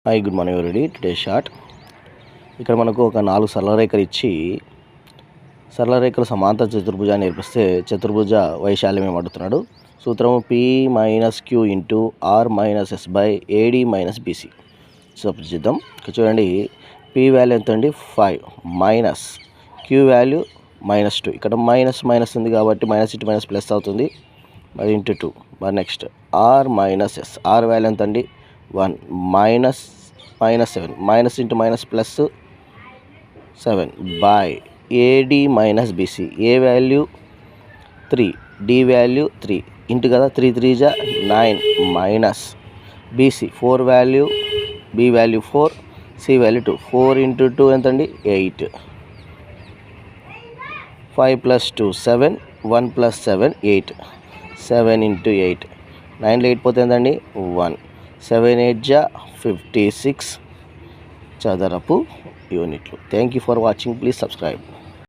Hi, good morning everybody. Today short. ఇక్కడ మనకు ఒక 4 సరళ రేఖలు ఇచ్చి సరళ రేఖలు సమాంతర చతుర్భుజాన్ని ఏర్పిస్తే చతుర్భుజ వైశాల్యం ఏమడుగుతున్నాడు. సూత్రము P - Q into R - S by AD - BC. చూద్దాం. ఇక్కడ చూడండి, P వాల్యూ ఎంత అండి 5 మైనస్ Q వాల్యూ -2. ఇక్కడ మైనస్ ఉంది కాబట్టి మైనస్ ఇంటూ మైనస్ ప్లస్ అవుతుంది, మరి ఇంటూ 2. మరి next R - S. R value ఎంత అండి 1 -7 minus into minus plus 7 by AD - BC. A value 3, D value 3 into కదా 3 3 జా 9 minus BC 4 value, B value 4, C value 2. 4 into 2 ఎంత అండి 8. 5 + 2 7, 1 + 7 8. 7 ఇంటూ 8, 9లో 8 పోతే ఎంతండి 1. 7 8 జా 56 చదరపు యూనిట్లు. Thank you for watching. Please subscribe.